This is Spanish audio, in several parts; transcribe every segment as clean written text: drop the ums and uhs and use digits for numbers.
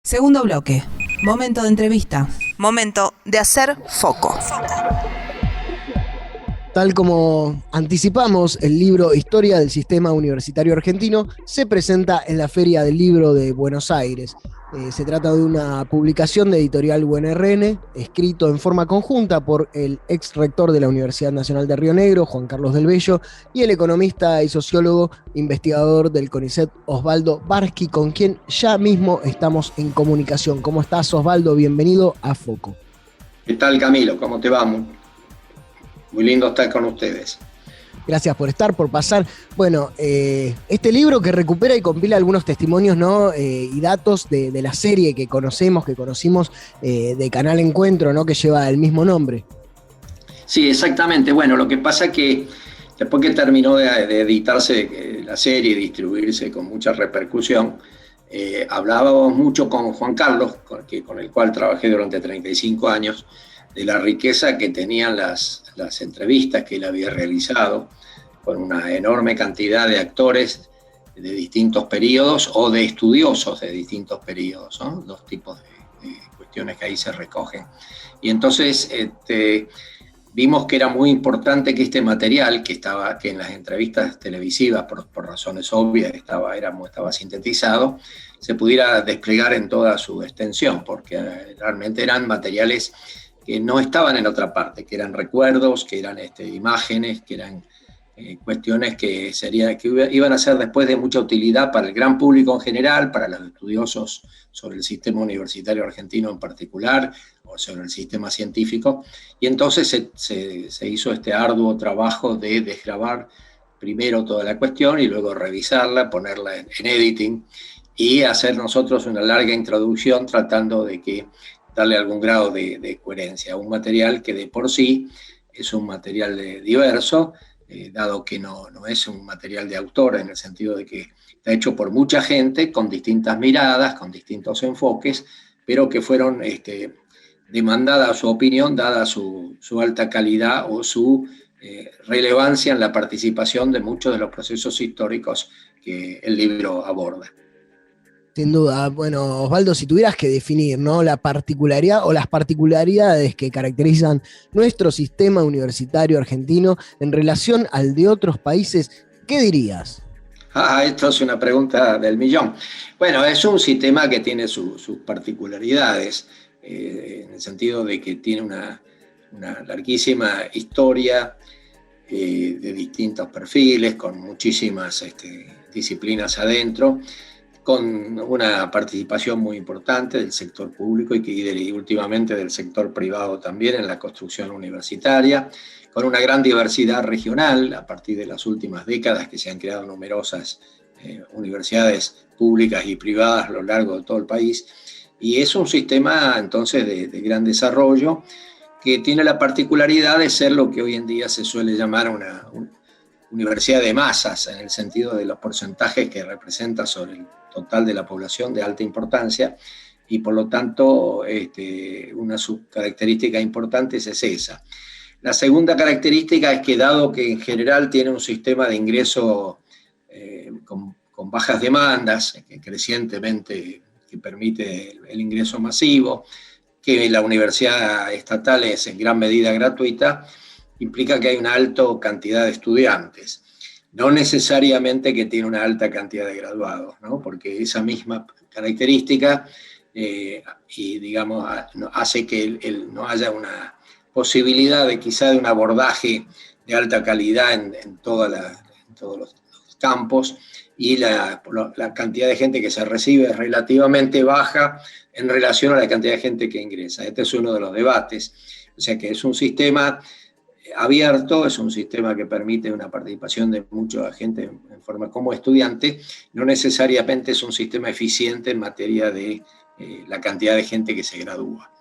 Segundo bloque. Momento de entrevista. Momento de hacer foco. Tal como anticipamos, el libro Historia del Sistema Universitario Argentino se presenta en la Feria del Libro de Buenos Aires. Se trata de una publicación de Editorial UNRN, escrito en forma conjunta por el ex rector de la Universidad Nacional de Río Negro, Juan Carlos del Bello, y el economista y sociólogo investigador del CONICET, Osvaldo Barsky, con quien ya mismo estamos en comunicación. ¿Cómo estás, Osvaldo? Bienvenido a Foco. ¿Qué tal, Camilo? ¿Cómo te va? Muy lindo estar con ustedes. Gracias por estar, por pasar. Bueno, este libro que recupera y compila algunos testimonios, ¿no? Y datos de la serie que conocimos de Canal Encuentro, ¿no? Que lleva el mismo nombre. Sí, exactamente. Bueno, lo que pasa es que después que terminó de editarse la serie y distribuirse con mucha repercusión, hablábamos mucho con Juan Carlos, con el cual trabajé durante 35 años, de la riqueza que tenían las entrevistas que él había realizado con una enorme cantidad de actores de distintos periodos o de estudiosos de distintos periodos, ¿no? Dos tipos de cuestiones que ahí se recogen. Y entonces vimos que era muy importante que este material, que en las entrevistas televisivas, por razones obvias, estaba sintetizado, se pudiera desplegar en toda su extensión, porque realmente eran materiales que no estaban en otra parte, que eran recuerdos, que eran imágenes, que eran cuestiones que iban a ser después de mucha utilidad para el gran público en general, para los estudiosos sobre el sistema universitario argentino en particular, o sobre el sistema científico. Y entonces se hizo este arduo trabajo de desgravar primero toda la cuestión y luego revisarla, ponerla en editing y hacer nosotros una larga introducción tratando de darle algún grado de coherencia a un material que de por sí es un material diverso, dado que no es un material de autor, en el sentido de que está hecho por mucha gente, con distintas miradas, con distintos enfoques, pero que fueron demandada su opinión, dada su alta calidad o su relevancia en la participación de muchos de los procesos históricos que el libro aborda. Sin duda. Bueno, Osvaldo, si tuvieras que definir, ¿no? La particularidad o las particularidades que caracterizan nuestro sistema universitario argentino en relación al de otros países, ¿qué dirías? Esto es una pregunta del millón. Bueno, es un sistema que tiene sus particularidades, en el sentido de que tiene una larguísima historia de distintos perfiles, con muchísimas disciplinas adentro, con una participación muy importante del sector público y últimamente del sector privado también en la construcción universitaria, con una gran diversidad regional a partir de las últimas décadas que se han creado numerosas universidades públicas y privadas a lo largo de todo el país. Y es un sistema entonces de gran desarrollo que tiene la particularidad de ser lo que hoy en día se suele llamar una universidad de masas, en el sentido de los porcentajes que representa sobre el total de la población de alta importancia, y por lo tanto una subcaracterística importante es esa. La segunda característica es que, dado que en general tiene un sistema de ingreso con bajas demandas, crecientemente que permite el ingreso masivo, que la universidad estatal es en gran medida gratuita, implica que hay una alta cantidad de estudiantes. No necesariamente que tiene una alta cantidad de graduados, ¿no? Porque esa misma característica hace que no haya una posibilidad de quizá de un abordaje de alta calidad en todos los campos, y la cantidad de gente que se recibe es relativamente baja en relación a la cantidad de gente que ingresa. Este es uno de los debates. O sea que es un sistema abierto, es un sistema que permite una participación de mucha gente en forma como estudiante. No necesariamente es un sistema eficiente en materia de la cantidad de gente que se gradúa.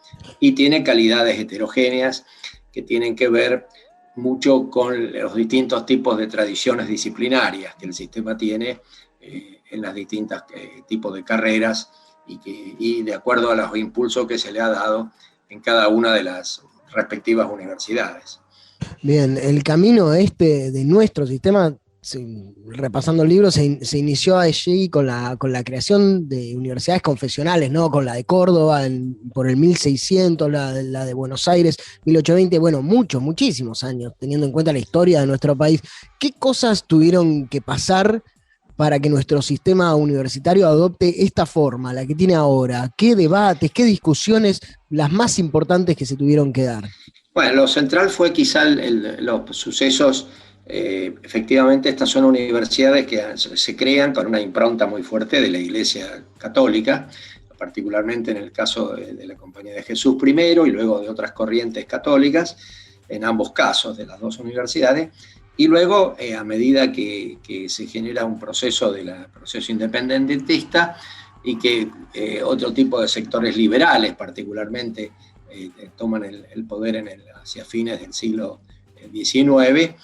Y tiene calidades heterogéneas que tienen que ver mucho con los distintos tipos de tradiciones disciplinarias que el sistema tiene en las distintas tipos de carreras y de acuerdo a los impulsos que se le ha dado en cada una de las respectivas universidades. Bien, el camino de nuestro sistema repasando el libro, se inició allí con la creación de universidades confesionales, ¿no? Con la de Córdoba por el 1600, la de Buenos Aires, 1820, bueno, muchísimos años, teniendo en cuenta la historia de nuestro país. ¿Qué cosas tuvieron que pasar para que nuestro sistema universitario adopte esta forma, la que tiene ahora? ¿Qué debates, qué discusiones, las más importantes que se tuvieron que dar? Bueno, lo central fue quizá los sucesos. Efectivamente, estas son universidades que se crean con una impronta muy fuerte de la Iglesia Católica, particularmente en el caso de la Compañía de Jesús primero y luego de otras corrientes católicas, en ambos casos de las dos universidades. Y luego, a medida que se genera un proceso proceso independentista y que otro tipo de sectores liberales particularmente toman el poder hacia fines del siglo XIX,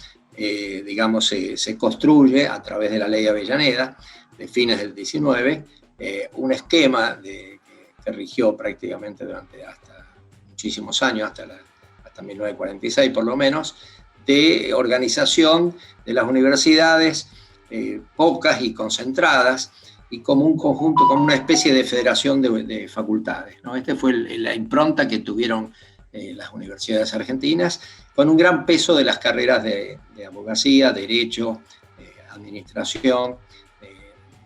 digamos, se construye a través de la Ley Avellaneda de fines del XIX un esquema que rigió prácticamente hasta muchísimos años, hasta 1946 por lo menos, de organización de las universidades, pocas y concentradas, y como un conjunto, como una especie de federación de facultades, ¿no? Esta fue la impronta que tuvieron las universidades argentinas, con un gran peso de las carreras de abogacía, derecho, administración,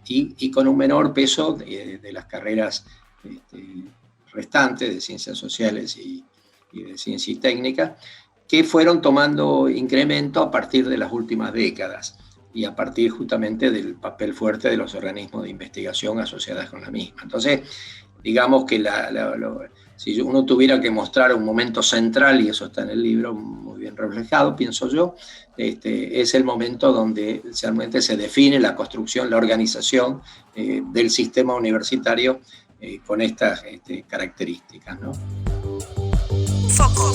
y con un menor peso de las carreras restantes de ciencias sociales y de ciencia y técnica, que fueron tomando incremento a partir de las últimas décadas y a partir justamente del papel fuerte de los organismos de investigación asociados con la misma. Entonces, digamos que si uno tuviera que mostrar un momento central, y eso está en el libro muy bien reflejado, pienso yo, es el momento donde realmente se define la construcción, la organización del sistema universitario con estas características, ¿no? Foco.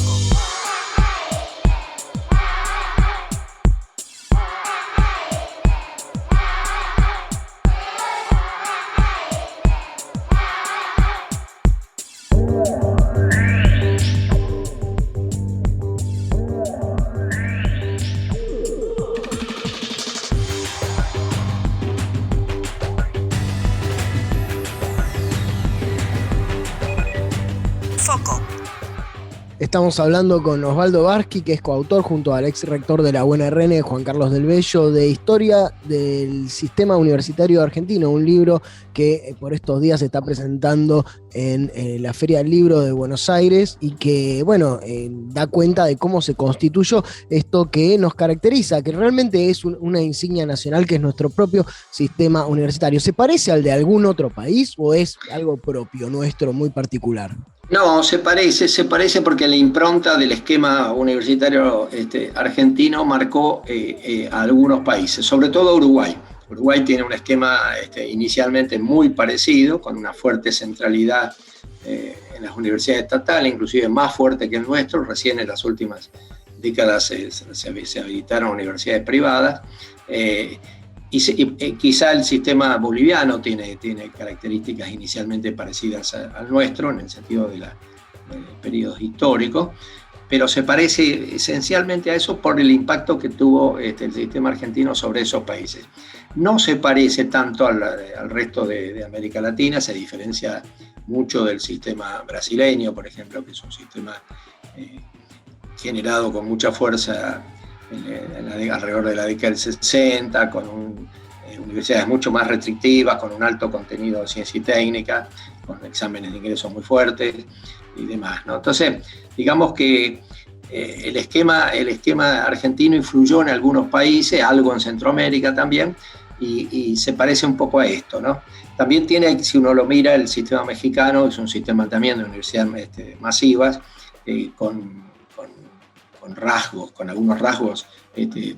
Estamos hablando con Osvaldo Barsky, que es coautor junto al ex rector de la UNRN, Juan Carlos del Bello, de Historia del Sistema Universitario Argentino, un libro que por estos días se está presentando en la Feria del Libro de Buenos Aires y que, bueno, da cuenta de cómo se constituyó esto que nos caracteriza, que realmente es una insignia nacional, que es nuestro propio sistema universitario. ¿Se parece al de algún otro país o es algo propio, nuestro, muy particular? No, se parece porque la impronta del esquema universitario argentino marcó a algunos países, sobre todo a Uruguay. Uruguay tiene un esquema inicialmente muy parecido, con una fuerte centralidad en las universidades estatales, inclusive más fuerte que el nuestro. Recién en las últimas décadas se habilitaron universidades privadas. Y quizá el sistema boliviano tiene características inicialmente parecidas al nuestro, en el sentido de periodos históricos, pero se parece esencialmente a eso por el impacto que tuvo el sistema argentino sobre esos países. No se parece tanto al resto de América Latina, se diferencia mucho del sistema brasileño, por ejemplo, que es un sistema generado con mucha fuerza alrededor de la década del 60, con universidades mucho más restrictivas, con un alto contenido de ciencia y técnica, con exámenes de ingreso muy fuertes y demás, ¿no? Entonces, digamos que el esquema argentino influyó en algunos países, algo en Centroamérica también, y se parece un poco a esto, ¿no? También tiene, si uno lo mira, el sistema mexicano es un sistema también de universidades masivas, con rasgos, con algunos rasgos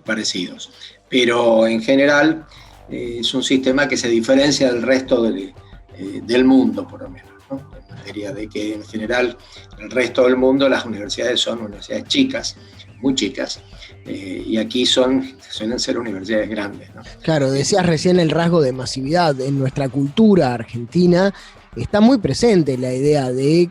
parecidos. Pero en general es un sistema que se diferencia del resto del mundo, por lo menos, ¿no? En materia de que en general en el resto del mundo las universidades son universidades chicas, muy chicas, y aquí suelen ser universidades grandes, ¿no? Claro, decías recién el rasgo de masividad. En nuestra cultura argentina está muy presente la idea de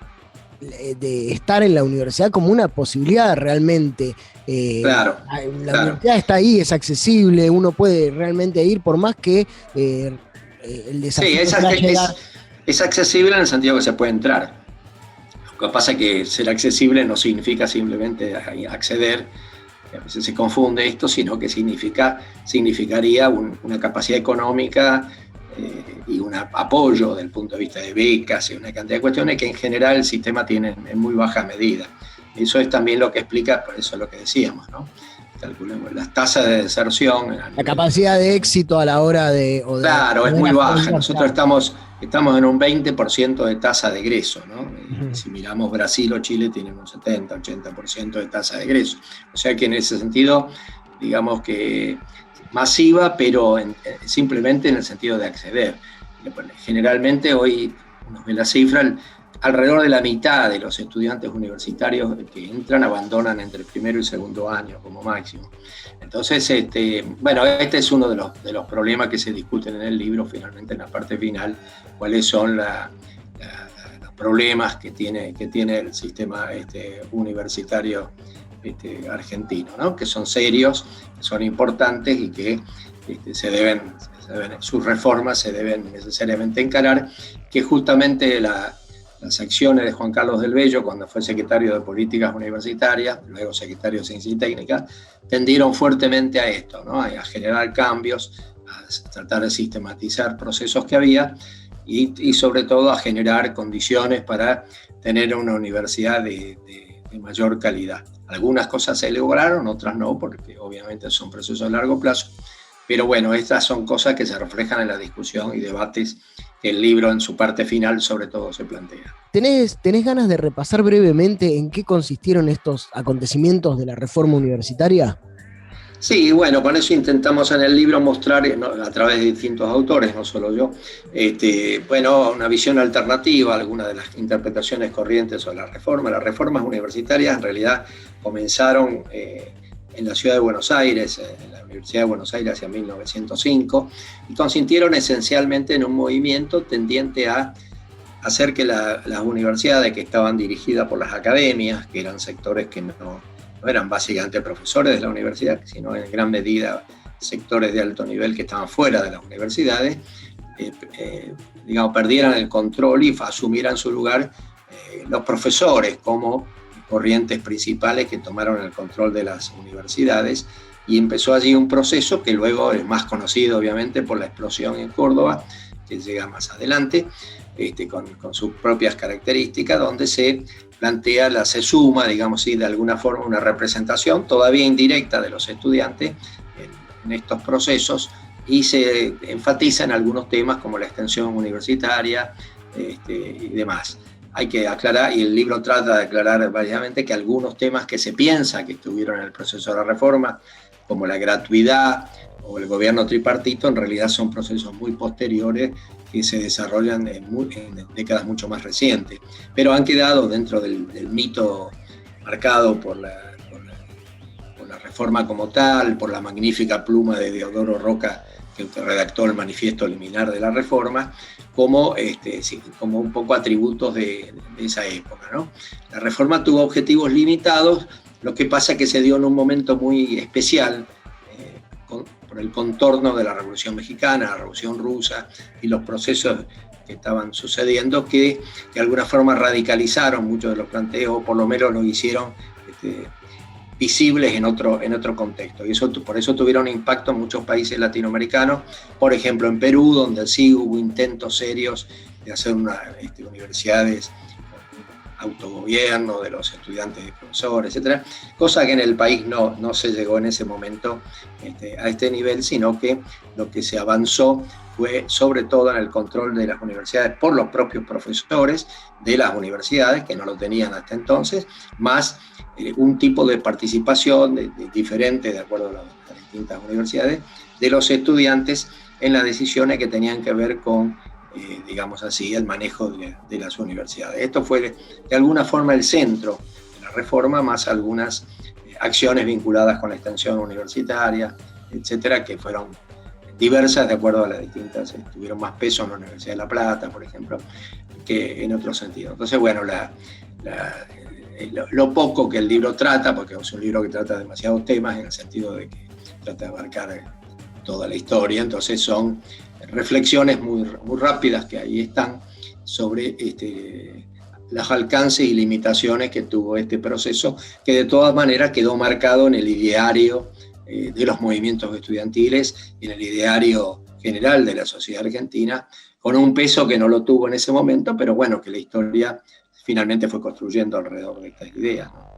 estar en la universidad como una posibilidad realmente Claro, La claro. universidad está ahí, es accesible, uno puede realmente ir por más que el Sí, desafío sea llegar. es accesible en el sentido que se puede entrar. Lo que pasa es que ser accesible no significa simplemente acceder, a veces se confunde esto, sino que significaría una capacidad económica y un apoyo desde el punto de vista de becas y una cantidad de cuestiones que en general el sistema tiene en muy baja medida. Eso es también lo que explica, por eso es lo que decíamos, ¿no? Calculemos las tasas de deserción. La capacidad de éxito a la hora de... Claro, es muy baja. Nosotros estamos en un 20% de tasa de egreso, ¿no? Uh-huh. Si miramos Brasil o Chile, tienen un 70, 80% de tasa de egreso. O sea que en ese sentido, digamos que masiva, pero simplemente en el sentido de acceder. Generalmente hoy, uno ve la cifra, alrededor de la mitad de los estudiantes universitarios que entran abandonan entre el primero y segundo año como máximo. Entonces, bueno, este es uno de los problemas que se discuten en el libro, finalmente en la parte final, cuáles son los problemas que tiene el sistema universitario argentino, ¿no? Que son serios, que son importantes y que sus reformas se deben necesariamente encarar, que justamente las acciones de Juan Carlos del Bello, cuando fue secretario de Políticas Universitarias, luego secretario de Ciencia y Técnica, tendieron fuertemente a esto, ¿no? A generar cambios, a tratar de sistematizar procesos que había y sobre todo a generar condiciones para tener una universidad de mayor calidad. Algunas cosas se lograron, otras no, porque obviamente son procesos a largo plazo, pero bueno, estas son cosas que se reflejan en la discusión y debates que el libro en su parte final sobre todo se plantea. ¿Tenés ganas de repasar brevemente en qué consistieron estos acontecimientos de la reforma universitaria? Sí, bueno, con eso intentamos en el libro mostrar, a través de distintos autores, no solo yo, bueno, una visión alternativa a algunas de las interpretaciones corrientes sobre la reforma. Las reformas universitarias en realidad comenzaron en la ciudad de Buenos Aires, en la Universidad de Buenos Aires hacia 1905, y consistieron esencialmente en un movimiento tendiente a hacer que las universidades que estaban dirigidas por las academias, que eran sectores que no eran básicamente profesores de la universidad, sino en gran medida sectores de alto nivel que estaban fuera de las universidades, digamos, perdieran el control y asumieran su lugar los profesores como corrientes principales que tomaron el control de las universidades, y empezó allí un proceso que luego es más conocido obviamente por la explosión en Córdoba, que llega más adelante, con sus propias características, donde se plantea, se suma, digamos, de alguna forma una representación todavía indirecta de los estudiantes en estos procesos, y se enfatiza en algunos temas como la extensión universitaria y demás. Hay que aclarar, y el libro trata de aclarar variadamente, que algunos temas que se piensa que estuvieron en el proceso de la reforma, como la gratuidad o el gobierno tripartito, en realidad son procesos muy posteriores que se desarrollan en décadas mucho más recientes, pero han quedado dentro del mito marcado por la reforma como tal, por la magnífica pluma de Deodoro Roca, que redactó el manifiesto liminar de la reforma, como un poco atributos de esa época, ¿no? La reforma tuvo objetivos limitados, lo que pasa es que se dio en un momento muy especial, por el contorno de la Revolución Mexicana, la Revolución Rusa y los procesos que estaban sucediendo, que de alguna forma radicalizaron muchos de los planteos, o por lo menos los hicieron visibles en otro contexto. Y por eso tuvieron impacto en muchos países latinoamericanos, por ejemplo en Perú, donde sí hubo intentos serios de hacer universidades con autogobierno de los estudiantes y profesores, etcétera, cosa que en el país no se llegó en ese momento a este nivel, sino que lo que se avanzó fue sobre todo en el control de las universidades por los propios profesores de las universidades, que no lo tenían hasta entonces, más un tipo de participación diferente, de acuerdo a las distintas universidades, de los estudiantes en las decisiones que tenían que ver con, digamos así, el manejo de las universidades. Esto fue de alguna forma el centro de la reforma, más algunas acciones vinculadas con la extensión universitaria, etcétera, que fueron diversas de acuerdo a las distintas, tuvieron más peso en la Universidad de La Plata, por ejemplo, que en otro sentido. Entonces, bueno, lo poco que el libro trata, porque es un libro que trata demasiados temas en el sentido de que trata de abarcar toda la historia, entonces son reflexiones muy rápidas que ahí están sobre los alcances y limitaciones que tuvo este proceso, que de todas maneras quedó marcado en el ideario de los movimientos estudiantiles y en el ideario general de la sociedad argentina, con un peso que no lo tuvo en ese momento, pero bueno, que la historia finalmente fue construyendo alrededor de estas ideas, ¿no?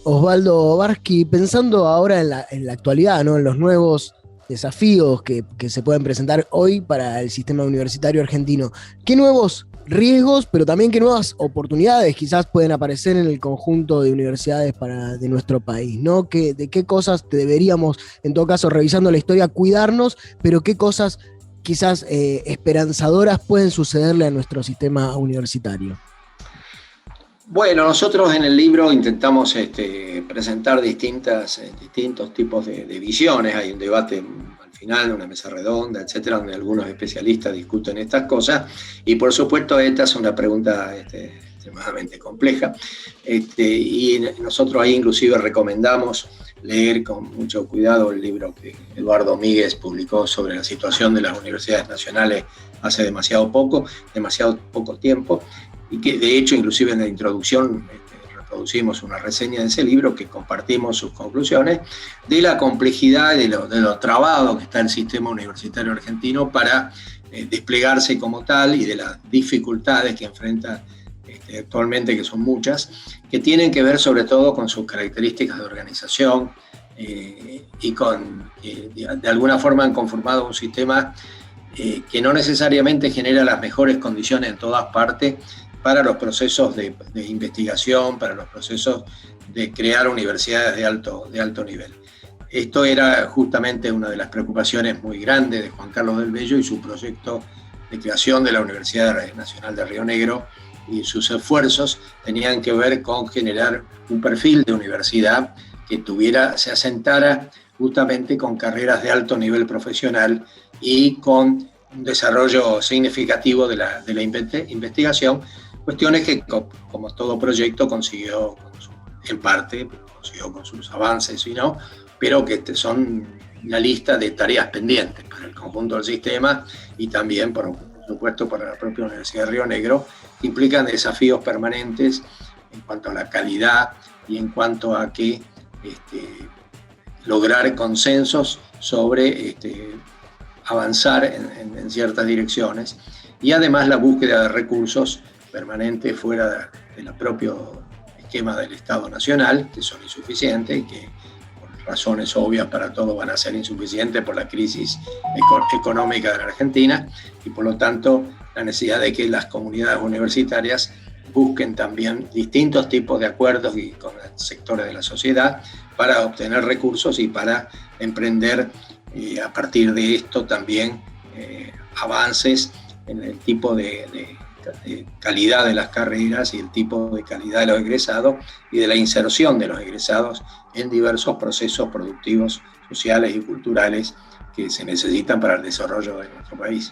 Osvaldo Barsky, pensando ahora en la actualidad, ¿no? En los nuevos desafíos que se pueden presentar hoy para el sistema universitario argentino, ¿qué nuevos riesgos, pero también qué nuevas oportunidades quizás pueden aparecer en el conjunto de universidades de nuestro país, ¿no? ¿De qué cosas deberíamos, en todo caso, revisando la historia, cuidarnos, pero qué cosas quizás esperanzadoras pueden sucederle a nuestro sistema universitario? Bueno, nosotros en el libro intentamos presentar distintos tipos de visiones. Hay un debate al final, una mesa redonda, etcétera, donde algunos especialistas discuten estas cosas. Y por supuesto, esta es una pregunta extremadamente compleja. Y nosotros ahí inclusive recomendamos leer con mucho cuidado el libro que Eduardo Míguez publicó sobre la situación de las universidades nacionales hace demasiado poco tiempo, y que de hecho inclusive en la introducción reproducimos una reseña de ese libro que compartimos sus conclusiones de la complejidad y de lo trabado que está el sistema universitario argentino para desplegarse como tal, y de las dificultades que enfrenta actualmente, que son muchas, que tienen que ver sobre todo con sus características de organización y con, de alguna forma han conformado un sistema que no necesariamente genera las mejores condiciones en todas partes para los procesos de investigación, para los procesos de crear universidades de alto nivel. Esto era justamente una de las preocupaciones muy grandes de Juan Carlos del Bello y su proyecto de creación de la Universidad Nacional de Río Negro, y sus esfuerzos tenían que ver con generar un perfil de universidad que se asentara justamente con carreras de alto nivel profesional y con un desarrollo significativo de la investigación, cuestiones que, como todo proyecto, consiguió en parte, consiguió con sus avances, pero que son una lista de tareas pendientes para el conjunto del sistema y también, por supuesto, para la propia Universidad de Río Negro, que implican desafíos permanentes en cuanto a la calidad y en cuanto a que lograr consensos sobre avanzar en ciertas direcciones, y además la búsqueda de recursos permanentes fuera del propio esquema del Estado Nacional, que son insuficientes y que por razones obvias para todos van a ser insuficientes por la crisis económica de la Argentina, y por lo tanto la necesidad de que las comunidades universitarias busquen también distintos tipos de acuerdos y con sectores de la sociedad para obtener recursos y para emprender a partir de esto también avances en el tipo de calidad de las carreras y el tipo de calidad de los egresados y de la inserción de los egresados en diversos procesos productivos, sociales y culturales que se necesitan para el desarrollo de nuestro país.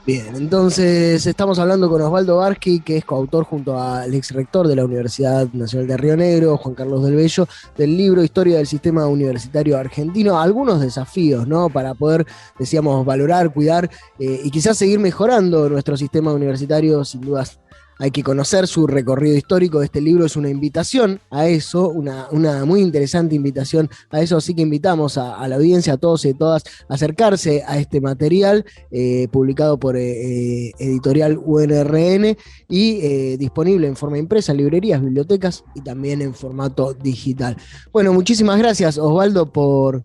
Bien, entonces estamos hablando con Osvaldo Barsky, que es coautor junto al ex rector de la Universidad Nacional de Río Negro, Juan Carlos del Bello, del libro Historia del Sistema Universitario Argentino. Algunos desafíos, ¿no? Para poder, decíamos, valorar, cuidar y quizás seguir mejorando nuestro sistema universitario. Sin dudas hay que conocer su recorrido histórico. Este libro es una invitación a eso, una muy interesante invitación a eso, así que invitamos a la audiencia, a todos y todas, a acercarse a este material publicado por Editorial UNRN y disponible en forma impresa en librerías, bibliotecas y también en formato digital. Bueno, muchísimas gracias, Osvaldo, por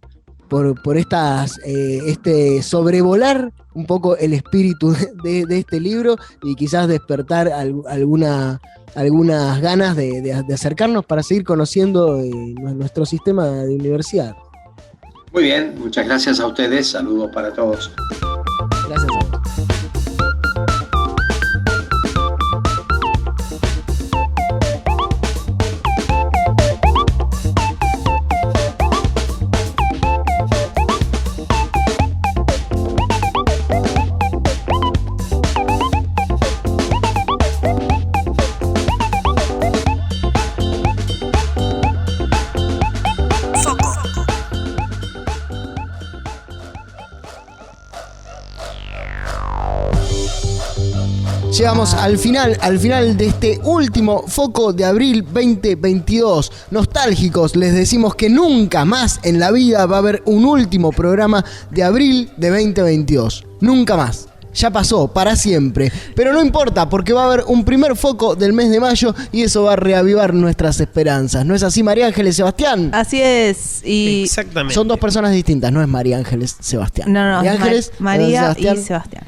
sobrevolar un poco el espíritu de este libro y quizás despertar algunas ganas de acercarnos para seguir conociendo nuestro sistema de universidad. Muy bien, muchas gracias a ustedes, saludos para todos. Gracias a vos. Llegamos al final de este último foco de abril 2022. Nostálgicos, les decimos que nunca más en la vida va a haber un último programa de abril de 2022. Nunca más. Ya pasó, para siempre. Pero no importa, porque va a haber un primer foco del mes de mayo y eso va a reavivar nuestras esperanzas. ¿No es así, María Ángeles Sebastián? Así es. Y exactamente. Son dos personas distintas, no es María Ángeles Sebastián. No, María Ángeles, María Sebastián. y Sebastián.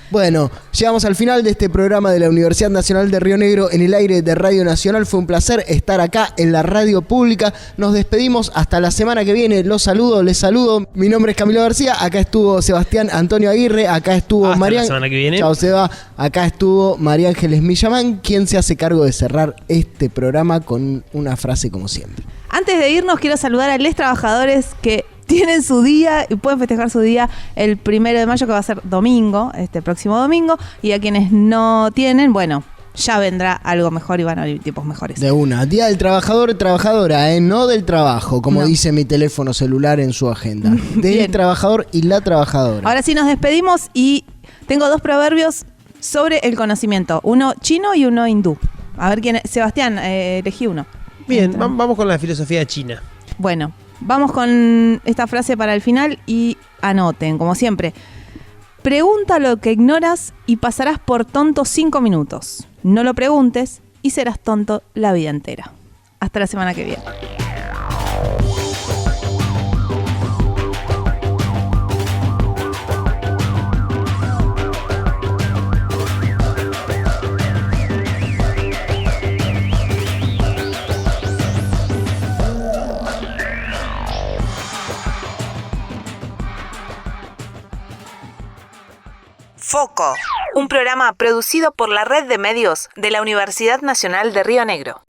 Bueno, llegamos al final de este programa de la Universidad Nacional de Río Negro en el aire de Radio Nacional. Fue un placer estar acá en la radio pública. Nos despedimos hasta la semana que viene. Les saludo. Mi nombre es Camilo García. Acá estuvo Sebastián Antonio Aguirre. Acá estuvo hasta María. La semana que viene. Chao, Seba. Acá estuvo María Ángeles Millamán, quien se hace cargo de cerrar este programa con una frase como siempre. Antes de irnos, quiero saludar a los trabajadores que tienen su día y pueden festejar su día el 1 de mayo, que va a ser domingo, este próximo domingo. Y a quienes no tienen, bueno, ya vendrá algo mejor y van a venir tiempos mejores. De una. Día del trabajador, trabajadora, no del trabajo, como dice mi teléfono celular en su agenda. Del trabajador y la trabajadora. Ahora sí nos despedimos y tengo 2 proverbios sobre el conocimiento. Uno chino y uno hindú. A ver quién es. Sebastián, elegí uno. Bien, vamos con la filosofía china. Bueno, vamos con esta frase para el final y anoten, como siempre. Pregunta lo que ignoras y pasarás por tonto 5 minutos. No lo preguntes y serás tonto la vida entera. Hasta la semana que viene. Foco, un programa producido por la Red de Medios de la Universidad Nacional de Río Negro.